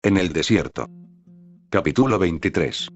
En el desierto. Capítulo 23.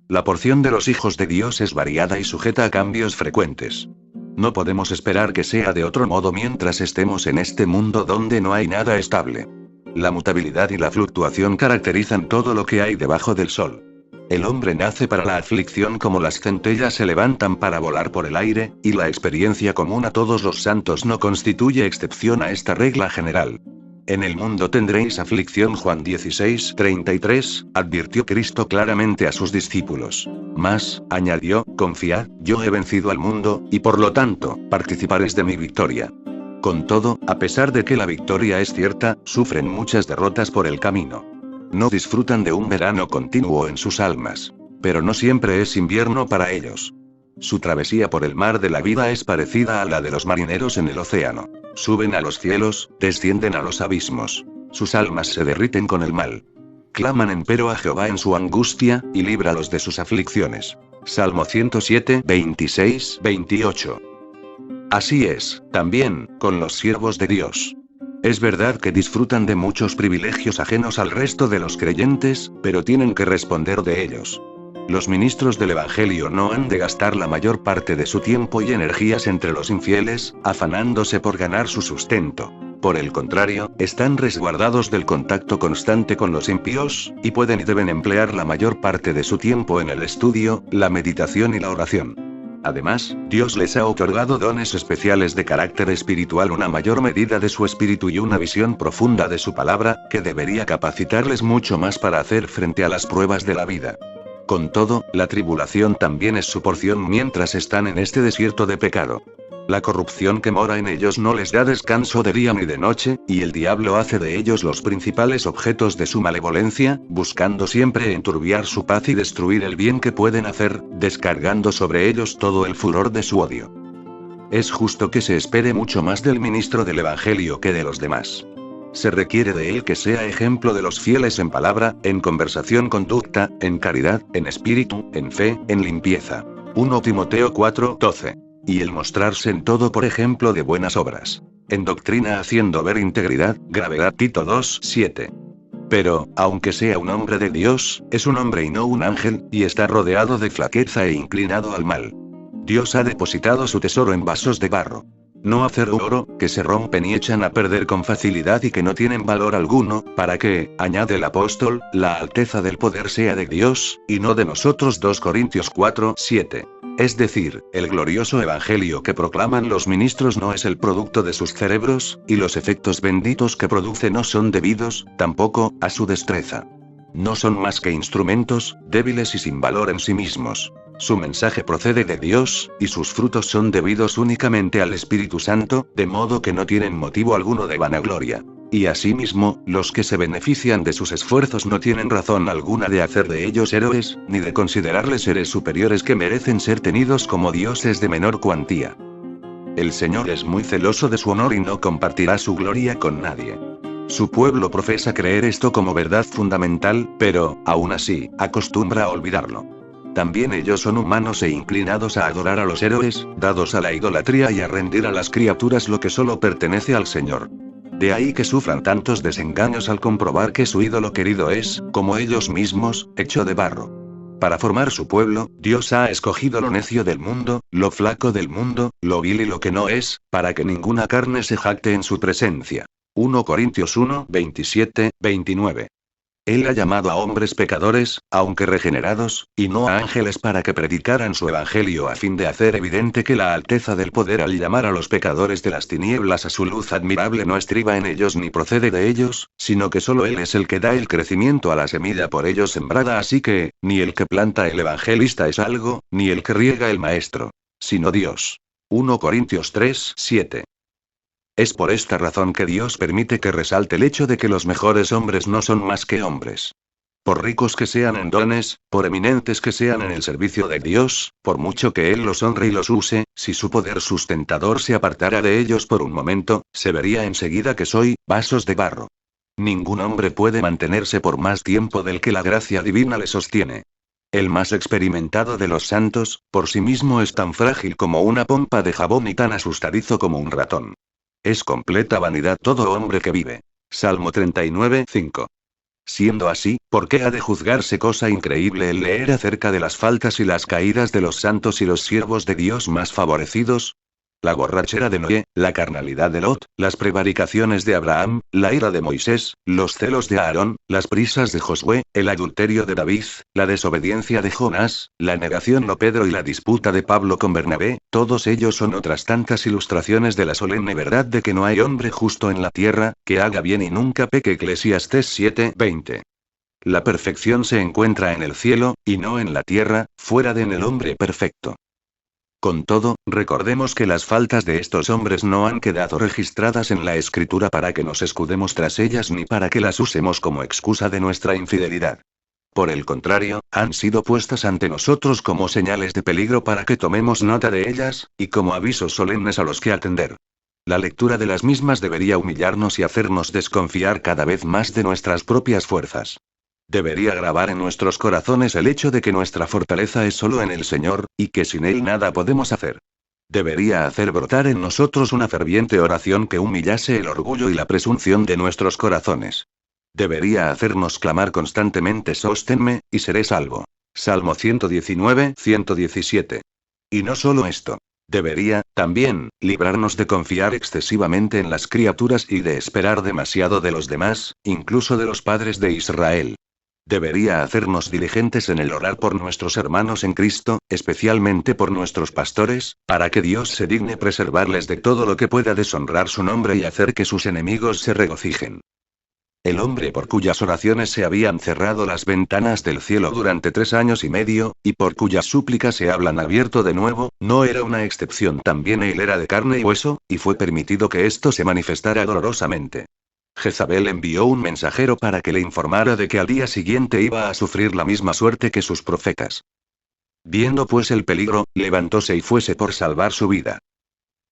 La porción de los hijos de Dios es variada y sujeta a cambios frecuentes. No podemos esperar que sea de otro modo mientras estemos en este mundo donde no hay nada estable. La mutabilidad y la fluctuación caracterizan todo lo que hay debajo del sol. El hombre nace para la aflicción como las centellas se levantan para volar por el aire, y la experiencia común a todos los santos no constituye excepción a esta regla general. En el mundo tendréis aflicción. Juan 16:33, advirtió Cristo claramente a sus discípulos. Mas, añadió, confiad, yo he vencido al mundo, y por lo tanto, participaréis de mi victoria. Con todo, a pesar de que la victoria es cierta, sufren muchas derrotas por el camino. No disfrutan de un verano continuo en sus almas. Pero no siempre es invierno para ellos. Su travesía por el mar de la vida es parecida a la de los marineros en el océano. Suben a los cielos, descienden a los abismos. Sus almas se derriten con el mal. Claman empero a Jehová en su angustia, y líbralos de sus aflicciones. Salmo 107, 26, 28. Así es, también, con los siervos de Dios. Es verdad que disfrutan de muchos privilegios ajenos al resto de los creyentes, pero tienen que responder de ellos. Los ministros del Evangelio no han de gastar la mayor parte de su tiempo y energías entre los infieles, afanándose por ganar su sustento. Por el contrario, están resguardados del contacto constante con los impíos, y pueden y deben emplear la mayor parte de su tiempo en el estudio, la meditación y la oración. Además, Dios les ha otorgado dones especiales de carácter espiritual, una mayor medida de su espíritu y una visión profunda de su palabra, que debería capacitarles mucho más para hacer frente a las pruebas de la vida. Con todo, la tribulación también es su porción mientras están en este desierto de pecado. La corrupción que mora en ellos no les da descanso de día ni de noche, y el diablo hace de ellos los principales objetos de su malevolencia, buscando siempre enturbiar su paz y destruir el bien que pueden hacer, descargando sobre ellos todo el furor de su odio. Es justo que se espere mucho más del ministro del Evangelio que de los demás. Se requiere de él que sea ejemplo de los fieles en palabra, en conversación, conducta, en caridad, en espíritu, en fe, en limpieza. 1 Timoteo 4:12. Y el mostrarse en todo por ejemplo de buenas obras. En doctrina haciendo ver integridad, gravedad. Tito 2:7. Pero, aunque sea un hombre de Dios, es un hombre y no un ángel, y está rodeado de flaqueza e inclinado al mal. Dios ha depositado su tesoro en vasos de barro. No acero u oro, que se rompen y echan a perder con facilidad y que no tienen valor alguno, para que, añade el apóstol, la alteza del poder sea de Dios, y no de nosotros. 2 Corintios 4:7. Es decir, el glorioso evangelio que proclaman los ministros no es el producto de sus cerebros, y los efectos benditos que produce no son debidos, tampoco, a su destreza. No son más que instrumentos, débiles y sin valor en sí mismos. Su mensaje procede de Dios, y sus frutos son debidos únicamente al Espíritu Santo, de modo que no tienen motivo alguno de vanagloria. Y asimismo, los que se benefician de sus esfuerzos no tienen razón alguna de hacer de ellos héroes, ni de considerarles seres superiores que merecen ser tenidos como dioses de menor cuantía. El Señor es muy celoso de su honor y no compartirá su gloria con nadie. Su pueblo profesa creer esto como verdad fundamental, pero, aún así, acostumbra a olvidarlo. También ellos son humanos e inclinados a adorar a los héroes, dados a la idolatría y a rendir a las criaturas lo que solo pertenece al Señor. De ahí que sufran tantos desengaños al comprobar que su ídolo querido es, como ellos mismos, hecho de barro. Para formar su pueblo, Dios ha escogido lo necio del mundo, lo flaco del mundo, lo vil y lo que no es, para que ninguna carne se jacte en su presencia. 1 Corintios 1, 27, 29. Él ha llamado a hombres pecadores, aunque regenerados, y no a ángeles para que predicaran su evangelio a fin de hacer evidente que la alteza del poder al llamar a los pecadores de las tinieblas a su luz admirable no estriba en ellos ni procede de ellos, sino que solo Él es el que da el crecimiento a la semilla por ellos sembrada, así que, ni el que planta el evangelista es algo, ni el que riega el maestro, sino Dios. 1 Corintios 3, 7. Es por esta razón que Dios permite que resalte el hecho de que los mejores hombres no son más que hombres. Por ricos que sean en dones, por eminentes que sean en el servicio de Dios, por mucho que Él los honre y los use, si su poder sustentador se apartara de ellos por un momento, se vería enseguida que soy vasos de barro. Ningún hombre puede mantenerse por más tiempo del que la gracia divina le sostiene. El más experimentado de los santos, por sí mismo es tan frágil como una pompa de jabón y tan asustadizo como un ratón. Es completa vanidad todo hombre que vive. Salmo 39, 5. Siendo así, ¿por qué ha de juzgarse cosa increíble el leer acerca de las faltas y las caídas de los santos y los siervos de Dios más favorecidos? La borrachera de Noé, la carnalidad de Lot, las prevaricaciones de Abraham, la ira de Moisés, los celos de Aarón, las prisas de Josué, el adulterio de David, la desobediencia de Jonás, la negación de Pedro y la disputa de Pablo con Bernabé, todos ellos son otras tantas ilustraciones de la solemne verdad de que no hay hombre justo en la tierra, que haga bien y nunca peque. Eclesiastés 7:20. La perfección se encuentra en el cielo, y no en la tierra, fuera de en el hombre perfecto. Con todo, recordemos que las faltas de estos hombres no han quedado registradas en la Escritura para que nos escudemos tras ellas ni para que las usemos como excusa de nuestra infidelidad. Por el contrario, han sido puestas ante nosotros como señales de peligro para que tomemos nota de ellas, y como avisos solemnes a los que atender. La lectura de las mismas debería humillarnos y hacernos desconfiar cada vez más de nuestras propias fuerzas. Debería grabar en nuestros corazones el hecho de que nuestra fortaleza es solo en el Señor, y que sin Él nada podemos hacer. Debería hacer brotar en nosotros una ferviente oración que humillase el orgullo y la presunción de nuestros corazones. Debería hacernos clamar constantemente: sóstenme, y seré salvo. Salmo 119, 117. Y no solo esto. Debería, también, librarnos de confiar excesivamente en las criaturas y de esperar demasiado de los demás, incluso de los padres de Israel. Debería hacernos diligentes en el orar por nuestros hermanos en Cristo, especialmente por nuestros pastores, para que Dios se digne preservarles de todo lo que pueda deshonrar su nombre y hacer que sus enemigos se regocijen. El hombre por cuyas oraciones se habían cerrado las ventanas del cielo durante 3 años y medio, y por cuyas súplicas se hablan abierto de nuevo, no era una excepción. También él era de carne y hueso, y fue permitido que esto se manifestara dolorosamente. Jezabel envió un mensajero para que le informara de que al día siguiente iba a sufrir la misma suerte que sus profetas. Viendo pues el peligro, levantóse y fuese por salvar su vida.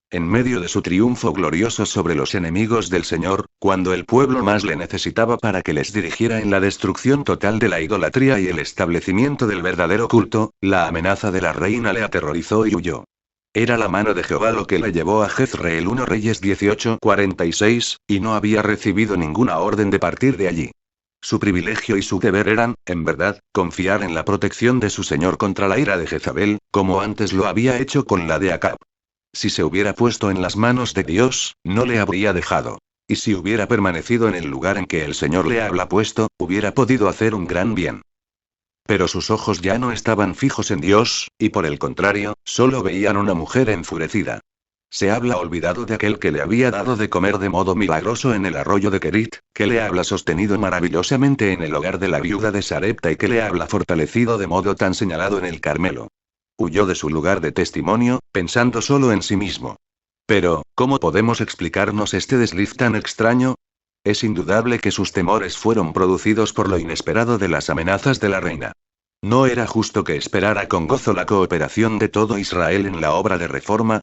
En medio de su triunfo glorioso sobre los enemigos del Señor, cuando el pueblo más le necesitaba para que les dirigiera en la destrucción total de la idolatría y el establecimiento del verdadero culto, la amenaza de la reina le aterrorizó y huyó. Era la mano de Jehová lo que la llevó a Jezreel. 1 Reyes 18:46, y no había recibido ninguna orden de partir de allí. Su privilegio y su deber eran, en verdad, confiar en la protección de su señor contra la ira de Jezabel, como antes lo había hecho con la de Acab. Si se hubiera puesto en las manos de Dios, no le habría dejado. Y si hubiera permanecido en el lugar en que el Señor le había puesto, hubiera podido hacer un gran bien. Pero sus ojos ya no estaban fijos en Dios, y por el contrario, solo veían una mujer enfurecida. Se habla olvidado de aquel que le había dado de comer de modo milagroso en el arroyo de Kerit, que le habla sostenido maravillosamente en el hogar de la viuda de Sarepta y que le habla fortalecido de modo tan señalado en el Carmelo. Huyó de su lugar de testimonio, pensando solo en sí mismo. Pero, ¿cómo podemos explicarnos este desliz tan extraño? Es indudable que sus temores fueron producidos por lo inesperado de las amenazas de la reina. ¿No era justo que esperara con gozo la cooperación de todo Israel en la obra de reforma?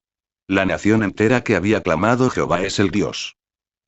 La nación entera que había clamado: Jehová es el Dios.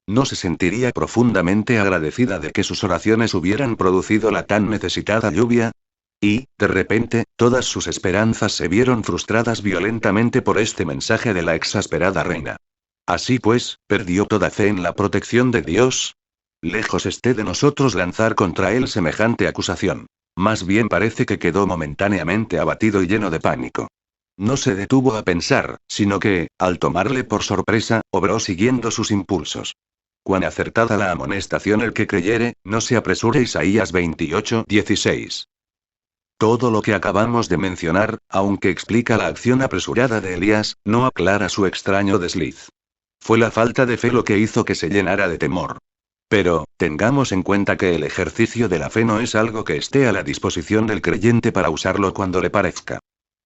¿No se sentiría profundamente agradecida de que sus oraciones hubieran producido la tan necesitada lluvia? Y, de repente, todas sus esperanzas se vieron frustradas violentamente por este mensaje de la exasperada reina. Así pues, ¿perdió toda fe en la protección de Dios? Lejos esté de nosotros lanzar contra él semejante acusación. Más bien parece que quedó momentáneamente abatido y lleno de pánico. No se detuvo a pensar, sino que, al tomarle por sorpresa, obró siguiendo sus impulsos. Cuán acertada la amonestación: el que creyere, no se apresure. Isaías 28:16. Todo lo que acabamos de mencionar, aunque explica la acción apresurada de Elías, no aclara su extraño desliz. Fue la falta de fe lo que hizo que se llenara de temor. Pero, tengamos en cuenta que el ejercicio de la fe no es algo que esté a la disposición del creyente para usarlo cuando le parezca.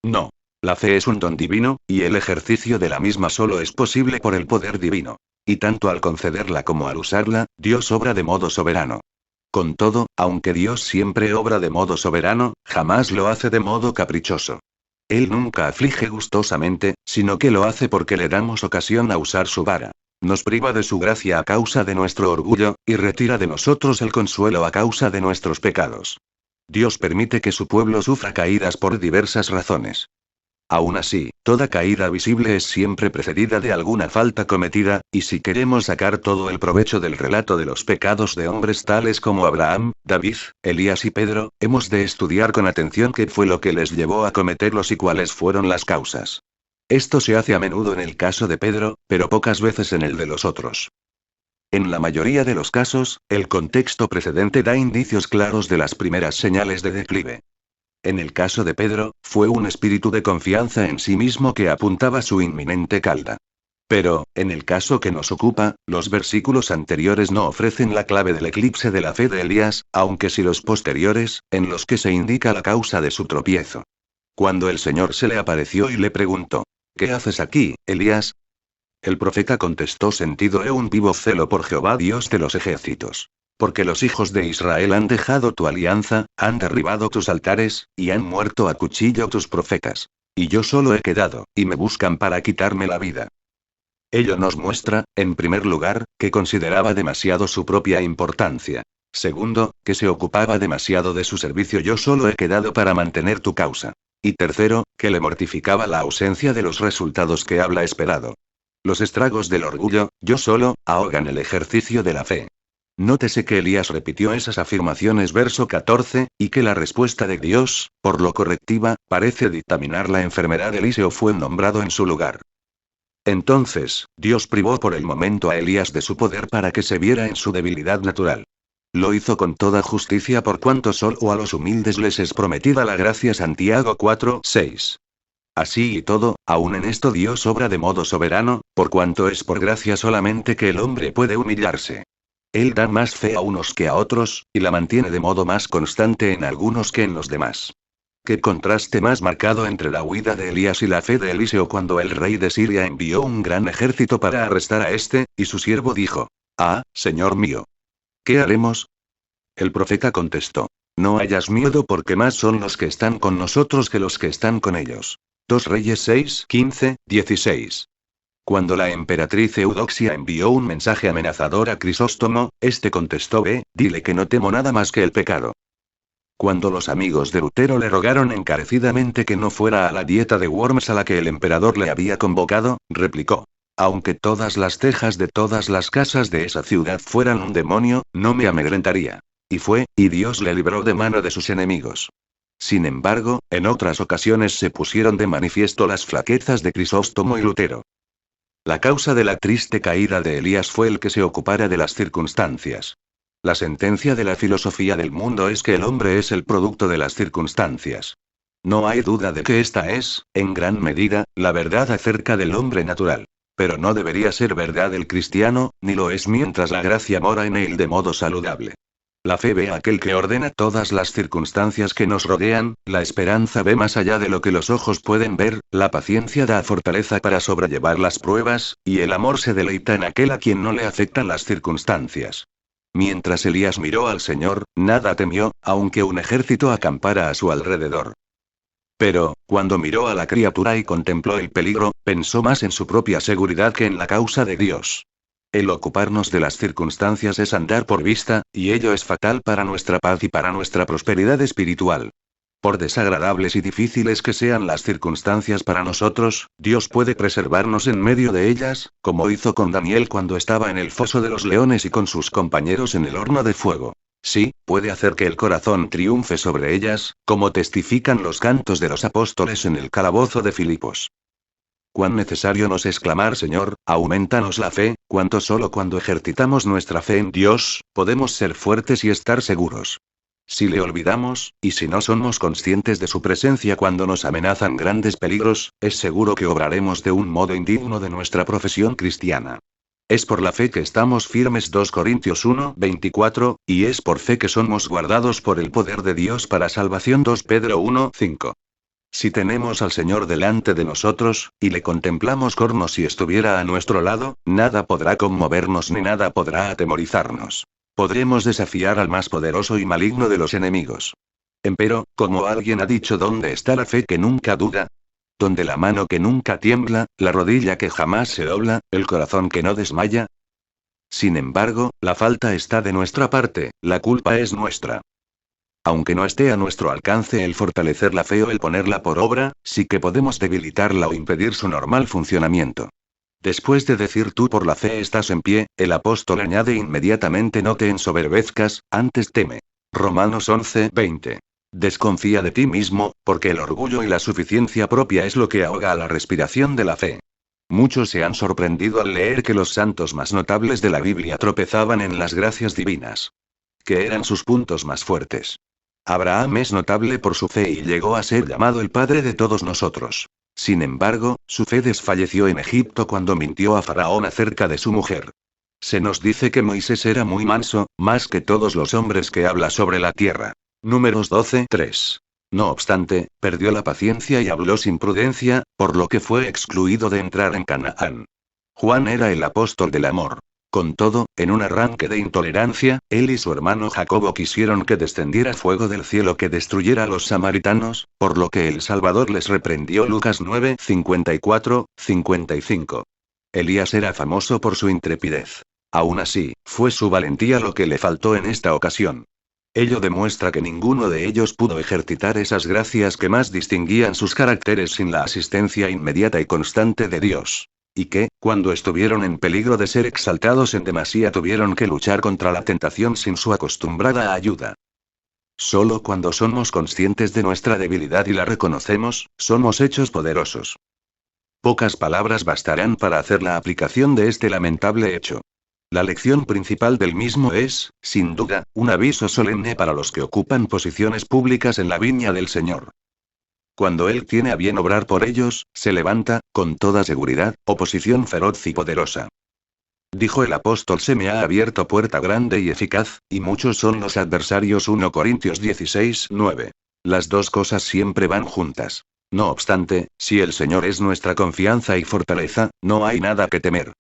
No. La fe es un don divino, y el ejercicio de la misma solo es posible por el poder divino. Y tanto al concederla como al usarla, Dios obra de modo soberano. Con todo, aunque Dios siempre obra de modo soberano, jamás lo hace de modo caprichoso. Él nunca aflige gustosamente, sino que lo hace porque le damos ocasión a usar su vara. Nos priva de su gracia a causa de nuestro orgullo, y retira de nosotros el consuelo a causa de nuestros pecados. Dios permite que su pueblo sufra caídas por diversas razones. Aún así, toda caída visible es siempre precedida de alguna falta cometida, y si queremos sacar todo el provecho del relato de los pecados de hombres tales como Abraham, David, Elías y Pedro, hemos de estudiar con atención qué fue lo que les llevó a cometerlos y cuáles fueron las causas. Esto se hace a menudo en el caso de Pedro, pero pocas veces en el de los otros. En la mayoría de los casos, el contexto precedente da indicios claros de las primeras señales de declive. En el caso de Pedro, fue un espíritu de confianza en sí mismo que apuntaba su inminente caída. Pero, en el caso que nos ocupa, los versículos anteriores no ofrecen la clave del eclipse de la fe de Elías, aunque sí los posteriores, en los que se indica la causa de su tropiezo. Cuando el Señor se le apareció y le preguntó: ¿Qué haces aquí, Elías? El profeta contestó: sentido he un vivo celo por Jehová Dios de los ejércitos. Porque los hijos de Israel han dejado tu alianza, han derribado tus altares, y han muerto a cuchillo tus profetas. Y yo solo he quedado, y me buscan para quitarme la vida. Ello nos muestra, en primer lugar, que consideraba demasiado su propia importancia. Segundo, que se ocupaba demasiado de su servicio. Yo solo he quedado para mantener tu causa. Y tercero, que le mortificaba la ausencia de los resultados que habla esperado. Los estragos del orgullo, yo solo, ahogan el ejercicio de la fe. Nótese que Elías repitió esas afirmaciones verso 14, y que la respuesta de Dios, por lo correctiva, parece dictaminar la enfermedad de Eliseo fue nombrado en su lugar. Entonces, Dios privó por el momento a Elías de su poder para que se viera en su debilidad natural. Lo hizo con toda justicia por cuanto solo a los humildes les es prometida la gracia. Santiago 4, 6. Así y todo, aun en esto Dios obra de modo soberano, por cuanto es por gracia solamente que el hombre puede humillarse. Él da más fe a unos que a otros, y la mantiene de modo más constante en algunos que en los demás. ¿Qué contraste más marcado entre la huida de Elías y la fe de Eliseo cuando el rey de Siria envió un gran ejército para arrestar a este, y su siervo dijo: «Ah, señor mío. ¿Qué haremos?». El profeta contestó: «No hayas miedo porque más son los que están con nosotros que los que están con ellos». 2 Reyes 6, 15, 16. Cuando la emperatriz Eudoxia envió un mensaje amenazador a Crisóstomo, este contestó: «Ve, dile que no temo nada más que el pecado». Cuando los amigos de Lutero le rogaron encarecidamente que no fuera a la dieta de Worms a la que el emperador le había convocado, replicó: «Aunque todas las tejas de todas las casas de esa ciudad fueran un demonio, no me amedrentaría». Y fue, y Dios le libró de mano de sus enemigos. Sin embargo, en otras ocasiones se pusieron de manifiesto las flaquezas de Crisóstomo y Lutero. La causa de la triste caída de Elías fue el que se ocupara de las circunstancias. La sentencia de la filosofía del mundo es que el hombre es el producto de las circunstancias. No hay duda de que esta es, en gran medida, la verdad acerca del hombre natural. Pero no debería ser verdad el cristiano, ni lo es mientras la gracia mora en él de modo saludable. La fe ve a aquel que ordena todas las circunstancias que nos rodean, la esperanza ve más allá de lo que los ojos pueden ver, la paciencia da fortaleza para sobrellevar las pruebas, y el amor se deleita en aquel a quien no le afectan las circunstancias. Mientras Elías miró al Señor, nada temió, aunque un ejército acampara a su alrededor. Pero, cuando miró a la criatura y contempló el peligro, pensó más en su propia seguridad que en la causa de Dios. El ocuparnos de las circunstancias es andar por vista, y ello es fatal para nuestra paz y para nuestra prosperidad espiritual. Por desagradables y difíciles que sean las circunstancias para nosotros, Dios puede preservarnos en medio de ellas, como hizo con Daniel cuando estaba en el foso de los leones y con sus compañeros en el horno de fuego. Sí, puede hacer que el corazón triunfe sobre ellas, como testifican los cantos de los apóstoles en el calabozo de Filipos. Cuán necesario nos es clamar: Señor, aumentanos la fe, cuanto solo cuando ejercitamos nuestra fe en Dios, podemos ser fuertes y estar seguros. Si le olvidamos, y si no somos conscientes de su presencia cuando nos amenazan grandes peligros, es seguro que obraremos de un modo indigno de nuestra profesión cristiana. Es por la fe que estamos firmes. 2 Corintios 1, 24, y es por fe que somos guardados por el poder de Dios para salvación. 2 Pedro 1, 5. Si tenemos al Señor delante de nosotros, y le contemplamos como si estuviera a nuestro lado, nada podrá conmovernos ni nada podrá atemorizarnos. Podremos desafiar al más poderoso y maligno de los enemigos. Empero, como alguien ha dicho: ¿dónde está la fe que nunca duda? ¿Dónde la mano que nunca tiembla, la rodilla que jamás se dobla, el corazón que no desmaya? Sin embargo, la falta está de nuestra parte, la culpa es nuestra. Aunque no esté a nuestro alcance el fortalecer la fe o el ponerla por obra, sí que podemos debilitarla o impedir su normal funcionamiento. Después de decir tú por la fe estás en pie, el apóstol añade inmediatamente no te ensoberbezcas, antes teme. Romanos 11:20. Desconfía de ti mismo, porque el orgullo y la suficiencia propia es lo que ahoga a la respiración de la fe. Muchos se han sorprendido al leer que los santos más notables de la Biblia tropezaban en las gracias divinas. Que eran sus puntos más fuertes. Abraham es notable por su fe y llegó a ser llamado el padre de todos nosotros. Sin embargo, su fe desfalleció en Egipto cuando mintió a Faraón acerca de su mujer. Se nos dice que Moisés era muy manso, más que todos los hombres que habla sobre la tierra. Números 12:3. No obstante, perdió la paciencia y habló sin prudencia, por lo que fue excluido de entrar en Canaán. Juan era el apóstol del amor. Con todo, en un arranque de intolerancia, él y su hermano Jacobo quisieron que descendiera fuego del cielo que destruyera a los samaritanos, por lo que el Salvador les reprendió. Lucas 9:54-55. Elías era famoso por su intrepidez. Aún así, fue su valentía lo que le faltó en esta ocasión. Ello demuestra que ninguno de ellos pudo ejercitar esas gracias que más distinguían sus caracteres sin la asistencia inmediata y constante de Dios. Y que, cuando estuvieron en peligro de ser exaltados en demasía, tuvieron que luchar contra la tentación sin su acostumbrada ayuda. Solo cuando somos conscientes de nuestra debilidad y la reconocemos, somos hechos poderosos. Pocas palabras bastarán para hacer la aplicación de este lamentable hecho. La lección principal del mismo es, sin duda, un aviso solemne para los que ocupan posiciones públicas en la viña del Señor. Cuando Él tiene a bien obrar por ellos, se levanta, con toda seguridad, oposición feroz y poderosa. Dijo el apóstol: se me ha abierto puerta grande y eficaz, y muchos son los adversarios. 1 Corintios 16:9. Las dos cosas siempre van juntas. No obstante, si el Señor es nuestra confianza y fortaleza, no hay nada que temer.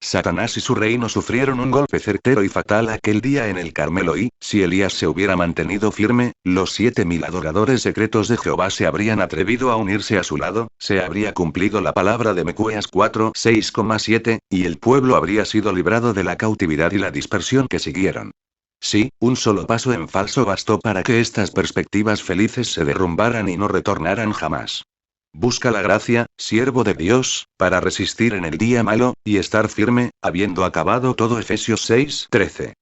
Satanás y su reino sufrieron un golpe certero y fatal aquel día en el Carmelo y, si Elías se hubiera mantenido firme, los 7000 adoradores secretos de Jehová se habrían atrevido a unirse a su lado, se habría cumplido la palabra de Miqueas 4:6,7, y el pueblo habría sido librado de la cautividad y la dispersión que siguieron. Sí, un solo paso en falso bastó para que estas perspectivas felices se derrumbaran y no retornaran jamás. Busca la gracia, siervo de Dios, para resistir en el día malo, y estar firme, habiendo acabado todo. Efesios 6:13.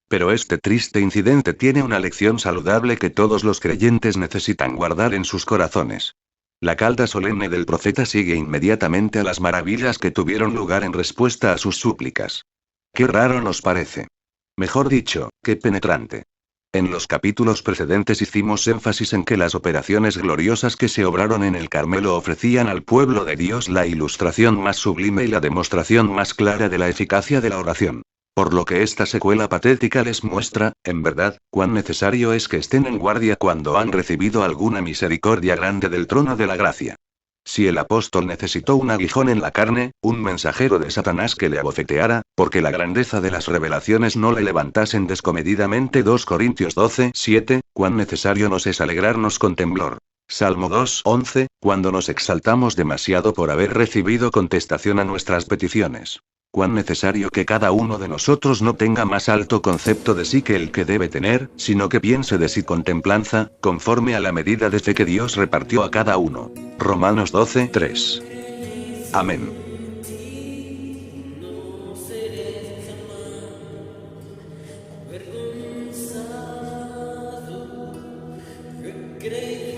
Pero este triste incidente tiene una lección saludable que todos los creyentes necesitan guardar en sus corazones. La calda solemne del profeta sigue inmediatamente a las maravillas que tuvieron lugar en respuesta a sus súplicas. Qué raro nos parece. Mejor dicho, qué penetrante. En los capítulos precedentes hicimos énfasis en que las operaciones gloriosas que se obraron en el Carmelo ofrecían al pueblo de Dios la ilustración más sublime y la demostración más clara de la eficacia de la oración. Por lo que esta secuela patética les muestra, en verdad, cuán necesario es que estén en guardia cuando han recibido alguna misericordia grande del trono de la gracia. Si el apóstol necesitó un aguijón en la carne, un mensajero de Satanás que le abofeteara, porque la grandeza de las revelaciones no le levantasen descomedidamente. 2 Corintios 12:7, cuán necesario nos es alegrarnos con temblor. Salmo 2:11, cuando nos exaltamos demasiado por haber recibido contestación a nuestras peticiones. Cuán necesario que cada uno de nosotros no tenga más alto concepto de sí que el que debe tener, sino que piense de sí con templanza, conforme a la medida de fe que Dios repartió a cada uno. Romanos 12:3. Amén. Creí